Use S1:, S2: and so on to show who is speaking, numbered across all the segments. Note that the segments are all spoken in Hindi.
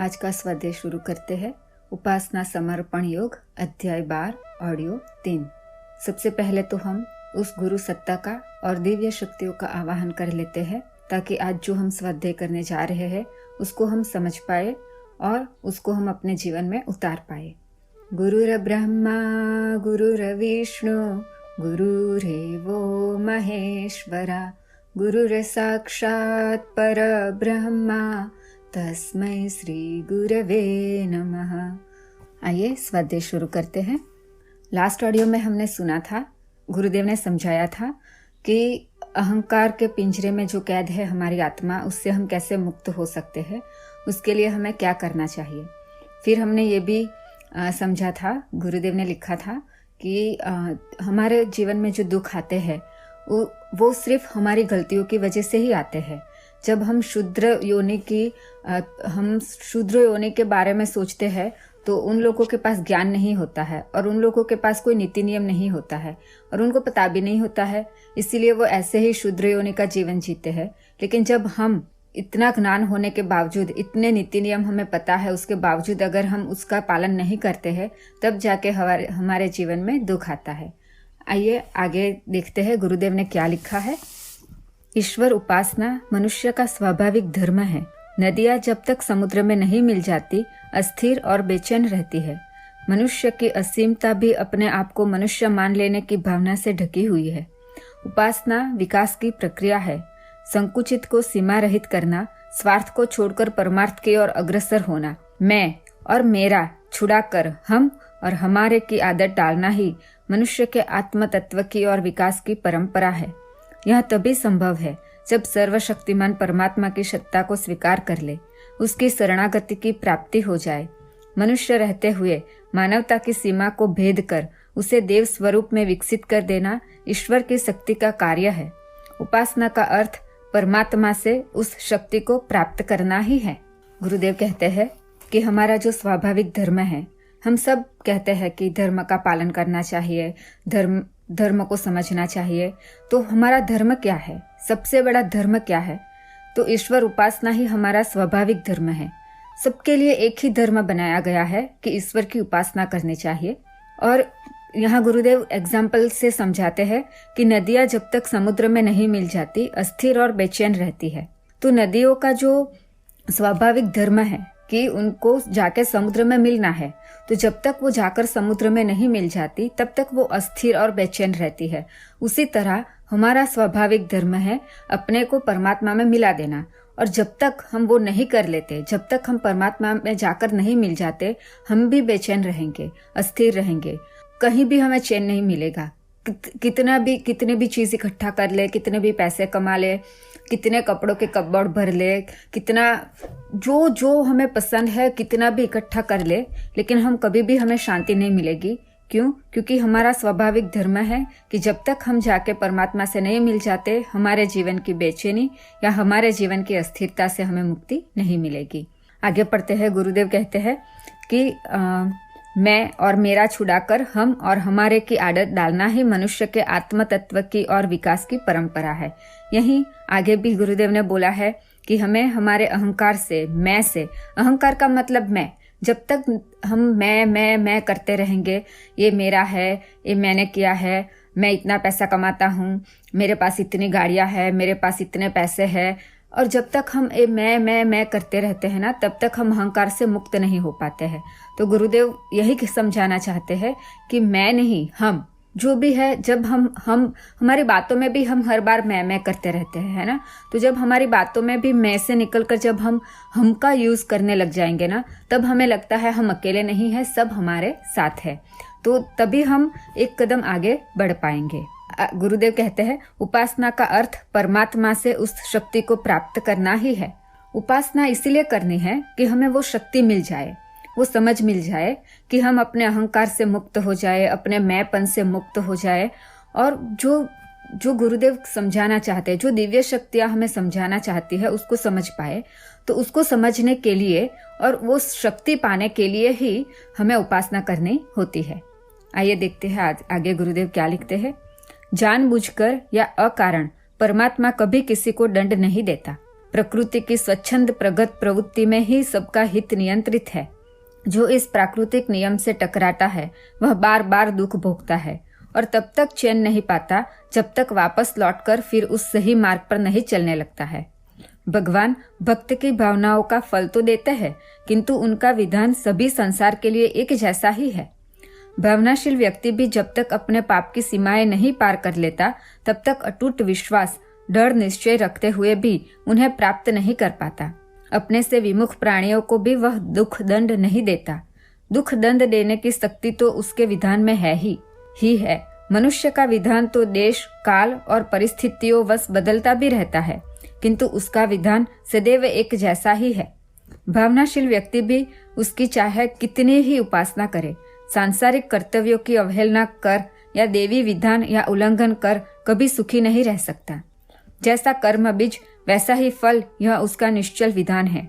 S1: आज का स्वाध्याय शुरू करते हैं। उपासना समर्पण योग अध्याय 12 ऑडियो 3। सबसे पहले तो हम उस गुरु सत्ता का और दिव्य शक्तियों का आवाहन कर लेते हैं ताकि आज जो हम स्वाध्याय करने जा रहे हैं उसको हम समझ पाए और उसको हम अपने जीवन में उतार पाए। गुरुर ब्रह्मा गुरुर्विष्णु गुरुरेवो महेश्वरा गुरुर साक्षात् परब्रह्मा तस्मै श्री गुरवे नमः। आइए स्वाध्याय शुरू करते हैं। लास्ट ऑडियो में हमने सुना था, गुरुदेव ने समझाया था कि अहंकार के पिंजरे में जो कैद है हमारी आत्मा, उससे हम कैसे मुक्त हो सकते हैं, उसके लिए हमें क्या करना चाहिए। फिर हमने ये भी समझा था, गुरुदेव ने लिखा था कि हमारे जीवन में जो दुख आते हैं वो सिर्फ हमारी गलतियों की वजह से ही आते हैं। जब हम शूद्र योनि के बारे में सोचते हैं तो उन लोगों के पास ज्ञान नहीं होता है और उन लोगों के पास कोई नीति नियम नहीं होता है और उनको पता भी नहीं होता है, इसीलिए वो ऐसे ही शूद्र योनि का जीवन जीते हैं। लेकिन जब हम इतना ज्ञान होने के बावजूद, इतने नीति नियम हमें पता है, उसके बावजूद अगर हम उसका पालन नहीं करते हैं तब जाके हमारे जीवन में दुख आता है। आइए आगे देखते हैं गुरुदेव ने क्या लिखा है। ईश्वर उपासना मनुष्य का स्वाभाविक धर्म है। नदियां जब तक समुद्र में नहीं मिल जाती अस्थिर और बेचैन रहती है। मनुष्य की असीमता भी अपने आप को मनुष्य मान लेने की भावना से ढकी हुई है। उपासना विकास की प्रक्रिया है। संकुचित को सीमा रहित करना, स्वार्थ को छोड़कर परमार्थ की ओर अग्रसर होना, मैं और मेरा छुड़ाकर हम और हमारे की आदत डालना ही मनुष्य के आत्म तत्व की और विकास की परंपरा है। यह तभी संभव है जब सर्वशक्तिमान परमात्मा की सत्ता को स्वीकार कर ले, उसकी शरणागति की प्राप्ति हो जाए। मनुष्य रहते हुए मानवता की सीमा को भेद कर उसे देव स्वरूप में विकसित कर देना ईश्वर की शक्ति का कार्य है। उपासना का अर्थ परमात्मा से उस शक्ति को प्राप्त करना ही है। गुरुदेव कहते हैं कि हमारा जो स्वाभाविक धर्म है, हम सब कहते हैं कि धर्म का पालन करना चाहिए, धर्म को समझना चाहिए। तो हमारा धर्म क्या है? सबसे बड़ा धर्म क्या है? तो ईश्वर उपासना ही हमारा स्वाभाविक धर्म है। सबके लिए एक ही धर्म बनाया गया है कि ईश्वर की उपासना करनी चाहिए। और यहाँ गुरुदेव एग्जाम्पल से समझाते हैं कि नदियां जब तक समुद्र में नहीं मिल जाती अस्थिर और बेचैन रहती है। तो नदियों का जो स्वाभाविक धर्म है कि उनको जाके समुद्र में मिलना है, तो जब तक वो जाकर समुद्र में नहीं मिल जाती तब तक वो अस्थिर और बेचैन रहती है। उसी तरह हमारा स्वाभाविक धर्म है अपने को परमात्मा में मिला देना। और जब तक हम वो नहीं कर लेते, जब तक हम परमात्मा में जाकर नहीं मिल जाते, हम भी बेचैन रहेंगे, अस्थिर रहेंगे, कहीं भी हमें चैन नहीं मिलेगा। कितने भी चीज इकट्ठा कर ले, कितने भी पैसे कमा ले, कितने कपड़ों के कपबोर्ड भर ले, कितना जो हमें पसंद है कितना भी इकट्ठा कर ले, लेकिन हमें शांति नहीं मिलेगी। क्यों? क्योंकि हमारा स्वाभाविक धर्म है कि जब तक हम जाके परमात्मा से नहीं मिल जाते, हमारे जीवन की बेचैनी या हमारे जीवन की अस्थिरता से हमें मुक्ति नहीं मिलेगी। आगे पढ़ते हैं। गुरुदेव कहते हैं कि मैं और मेरा छुड़ाकर हम और हमारे की आदत डालना ही मनुष्य के आत्म तत्व की और विकास की परंपरा है। यहीं आगे भी गुरुदेव ने बोला है कि हमें हमारे अहंकार से, मैं से, अहंकार का मतलब मैं, जब तक हम मैं करते रहेंगे, ये मेरा है, ये मैंने किया है, मैं इतना पैसा कमाता हूँ, मेरे पास इतनी गाड़ियां है, मेरे पास इतने पैसे हैं, और जब तक हम मैं करते रहते हैं ना, तब तक हम अहंकार से मुक्त नहीं हो पाते हैं। तो गुरुदेव यही समझाना चाहते हैं कि मैं नहीं, हम जो भी है, जब हम हमारी बातों में भी हम हर बार मैं करते रहते हैं, है ना। तो जब हमारी बातों में भी मैं से निकलकर जब हम का यूज करने लग जाएंगे ना, तब हमें लगता है हम अकेले नहीं है, सब हमारे साथ है। तो तभी हम एक कदम आगे बढ़ पाएंगे। गुरुदेव कहते हैं उपासना का अर्थ परमात्मा से उस शक्ति को प्राप्त करना ही है। उपासना इसीलिए करनी है कि हमें वो शक्ति मिल जाए, वो समझ मिल जाए कि हम अपने अहंकार से मुक्त हो जाए, अपने मैंपन से मुक्त हो जाए, और जो गुरुदेव समझाना चाहते हैं, जो दिव्य शक्तियां हमें समझाना चाहती है, उसको समझ पाए। तो उसको समझने के लिए और वो शक्ति पाने के लिए ही हमें उपासना करनी होती है। आइए देखते हैं आज आगे गुरुदेव क्या लिखते हैं। जानबूझकर या अकारण परमात्मा कभी किसी को दंड नहीं देता। प्रकृति की स्वच्छंद प्रगत प्रवृत्ति में ही सबका हित नियंत्रित है। जो इस प्राकृतिक नियम से टकराता है वह बार बार दुख भोगता है और तब तक चैन नहीं पाता जब तक वापस लौटकर फिर उस सही मार्ग पर नहीं चलने लगता है। भगवान भक्त की भावनाओं का फल तो देते हैं, किंतु उनका विधान सभी संसार के लिए एक जैसा ही है। भावनाशील व्यक्ति भी जब तक अपने पाप की सीमाएं नहीं पार कर लेता तब तक अटूट विश्वास, दृढ़ निश्चय रखते हुए भी उन्हें प्राप्त नहीं कर पाता। अपने से विमुख प्राणियों को भी वह दुख दंड नहीं देता। दुख दंड देने की शक्ति तो उसके विधान में है ही है। मनुष्य का विधान तो देश, काल और परिस्थितियों वश बदलता भी रहता है, किंतु उसका विधान सदैव एक जैसा ही है। भावनाशील व्यक्ति भी उसकी चाहे कितनी ही उपासना करे, सांसारिक कर्तव्यों की अवहेलना कर या देवी विधान या उल्लंघन कर कभी सुखी नहीं रह सकता। जैसा कर्म बीज वैसा ही फल, यह उसका निश्चल विधान है।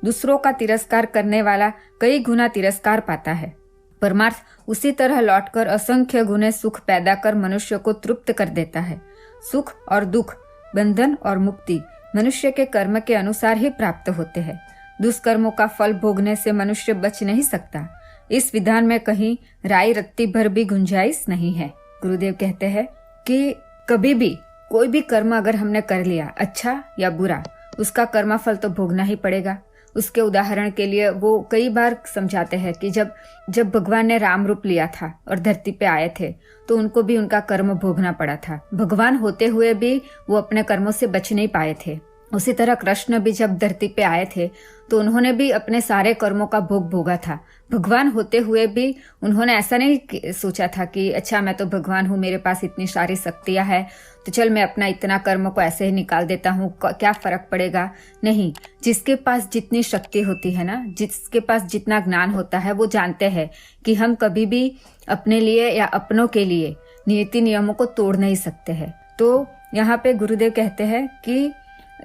S1: दूसरों का तिरस्कार करने वाला कई गुना तिरस्कार पाता है। परमार्थ उसी तरह लौटकर असंख्य गुने सुख पैदा कर मनुष्य को तृप्त कर देता है। सुख और दुख, बंधन और मुक्ति मनुष्य के कर्म के अनुसार ही प्राप्त होते हैं। दुष्कर्मों का फल भोगने से मनुष्य बच नहीं सकता। इस विधान में कहीं राई रत्ती भर भी गुंजाइश नहीं है। गुरुदेव कहते हैं कि कभी भी कोई भी कर्म अगर हमने कर लिया, अच्छा या बुरा, उसका कर्मफल तो भोगना ही पड़ेगा। उसके उदाहरण के लिए वो कई बार समझाते हैं कि जब भगवान ने राम रूप लिया था और धरती पे आए थे तो उनको भी उनका कर्म भोगना पड़ा था। भगवान होते हुए भी वो अपने कर्मों से बच नहीं पाए थे। उसी तरह कृष्ण भी जब धरती पे आए थे तो उन्होंने भी अपने सारे कर्मों का भोग भोगा था। भगवान होते हुए भी उन्होंने ऐसा नहीं सोचा था कि अच्छा मैं तो भगवान हूँ, मेरे पास इतनी सारी शक्तियां हैं तो चल मैं अपना इतना कर्म को ऐसे ही निकाल देता हूँ, क्या फर्क पड़ेगा। नहीं, जिसके पास जितनी शक्ति होती है ना, जिसके पास जितना ज्ञान होता है, वो जानते हैं कि हम कभी भी अपने लिए या अपनों के लिए नियति नियमों को तोड़ नहीं सकते हैं। तो यहाँ पे गुरुदेव कहते हैं कि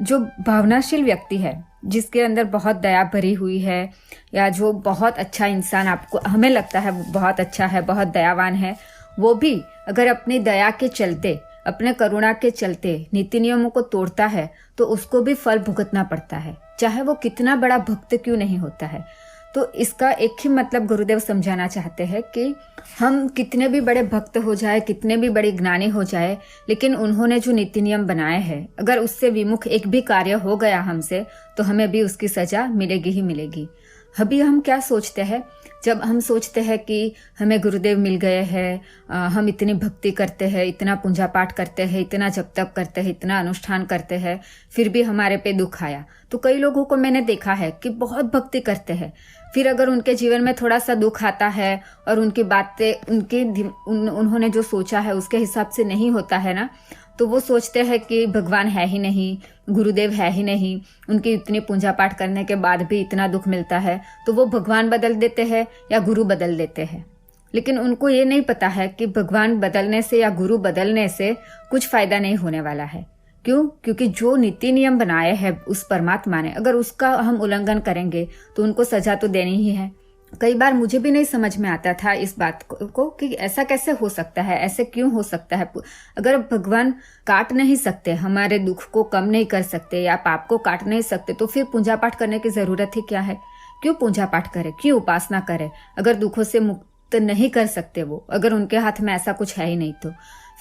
S1: जो भावनाशील व्यक्ति है, जिसके अंदर बहुत दया भरी हुई है, या जो बहुत अच्छा इंसान आपको हमें लगता है वो बहुत अच्छा है, बहुत दयावान है, वो भी अगर अपनी दया के चलते, अपने करुणा के चलते नीति नियमों को तोड़ता है तो उसको भी फल भुगतना पड़ता है, चाहे वो कितना बड़ा भक्त क्यों नहीं होता है। तो इसका एक ही मतलब गुरुदेव समझाना चाहते हैं कि हम कितने भी बड़े भक्त हो जाए, कितने भी बड़े ज्ञानी हो जाए, लेकिन उन्होंने जो नीति नियम बनाए हैं, अगर उससे विमुख एक भी कार्य हो गया हमसे तो हमें भी उसकी सजा मिलेगी ही मिलेगी। अभी हम क्या सोचते हैं, जब हम सोचते हैं कि हमें गुरुदेव मिल गए हैं, हम इतनी भक्ति करते हैं, इतना पूजा पाठ करते हैं, इतना जप तप करते हैं, इतना अनुष्ठान करते हैं, फिर भी हमारे पे दुख आया। तो कई लोगों को मैंने देखा है कि बहुत भक्ति करते हैं, फिर अगर उनके जीवन में थोड़ा सा दुख आता है और उनकी बातें उन्होंने जो सोचा है उसके हिसाब से नहीं होता है ना, तो वो सोचते हैं कि भगवान है ही नहीं, गुरुदेव है ही नहीं, उनकी इतनी पूजा पाठ करने के बाद भी इतना दुख मिलता है, तो वो भगवान बदल देते हैं या गुरु बदल देते हैं। लेकिन उनको ये नहीं पता है कि भगवान बदलने से या गुरु बदलने से कुछ फायदा नहीं होने वाला है। क्यों? क्योंकि जो नीति नियम बनाए हैं उस परमात्मा ने, अगर उसका हम उल्लंघन करेंगे तो उनको सजा तो देनी ही है। कई बार मुझे भी नहीं समझ में आता था इस बात को कि ऐसा कैसे हो सकता है, ऐसे क्यों हो सकता है। अगर भगवान काट नहीं सकते, हमारे दुख को कम नहीं कर सकते या पाप को काट नहीं सकते, तो फिर पूजा पाठ करने की जरूरत ही क्या है। क्यों पूजा पाठ करे, क्यों उपासना करे, अगर दुखों से मुक्त नहीं कर सकते वो, अगर उनके हाथ में ऐसा कुछ है ही नहीं। तो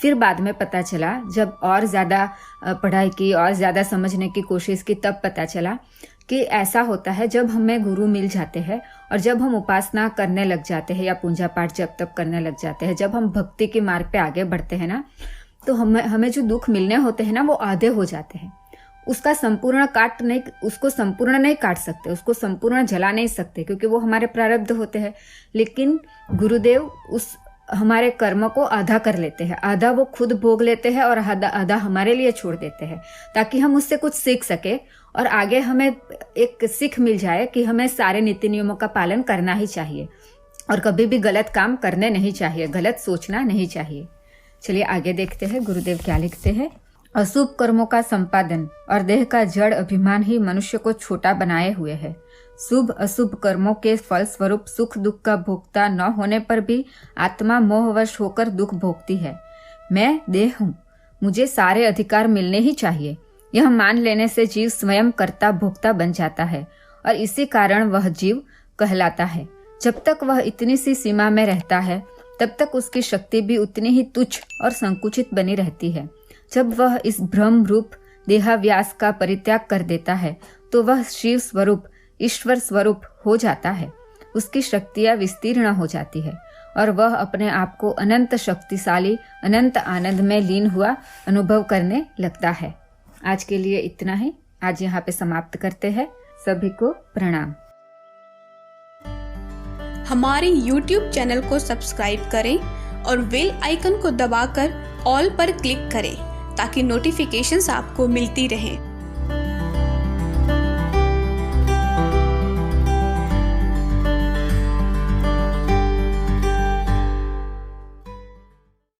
S1: फिर बाद में पता चला, जब और ज्यादा पढ़ाई की और ज्यादा समझने की कोशिश की, तब पता चला कि ऐसा होता है जब हमें गुरु मिल जाते हैं और जब हम उपासना करने लग जाते हैं या पूजा पाठ जब तक करने लग जाते हैं, जब हम भक्ति के मार्ग पे आगे बढ़ते हैं ना, तो हमें जो दुख मिलने होते हैं ना वो आधे हो जाते हैं। उसको संपूर्ण नहीं काट सकते, उसको संपूर्ण जला नहीं सकते, क्योंकि वो हमारे प्रारब्ध होते हैं। लेकिन गुरुदेव उस हमारे कर्म को आधा कर लेते हैं, आधा वो खुद भोग लेते हैं और आधा हमारे लिए छोड़ देते हैं, ताकि हम उससे कुछ सीख सके और आगे हमें एक सीख मिल जाए कि हमें सारे नीति नियमों का पालन करना ही चाहिए और कभी भी गलत काम करने नहीं चाहिए, गलत सोचना नहीं चाहिए। चलिए आगे देखते हैं गुरुदेव क्या लिखते हैं। अशुभ कर्मों का संपादन और देह का जड़ अभिमान ही मनुष्य को छोटा बनाए हुए है। शुभ अशुभ कर्मों के फल स्वरूप सुख दुख का भोक्ता न होने पर भी आत्मा मोहवश होकर दुख भोगती है। मैं देह हूँ, मुझे सारे अधिकार मिलने ही चाहिए, यह मान लेने से जीव स्वयं कर्ता भोक्ता बन जाता है और इसी कारण वह जीव कहलाता है। जब तक वह इतनी सी सीमा में रहता है तब तक उसकी शक्ति भी उतनी ही तुच्छ और संकुचित बनी रहती है। जब वह इस भ्रम रूप देहाव्यास का परित्याग कर देता है तो वह शिव स्वरूप ईश्वर स्वरूप हो जाता है। उसकी शक्तियां विस्तीर्ण हो जाती है और वह अपने आप को अनंत शक्तिशाली अनंत आनंद में लीन हुआ अनुभव करने लगता है। आज के लिए इतना ही। आज यहाँ पे समाप्त करते हैं। सभी को प्रणाम।
S2: हमारे YouTube चैनल को सब्सक्राइब करें और बेल आइकन को दबाकर ऑल पर क्लिक करें ताकि नोटिफिकेशंस आपको मिलती रहें।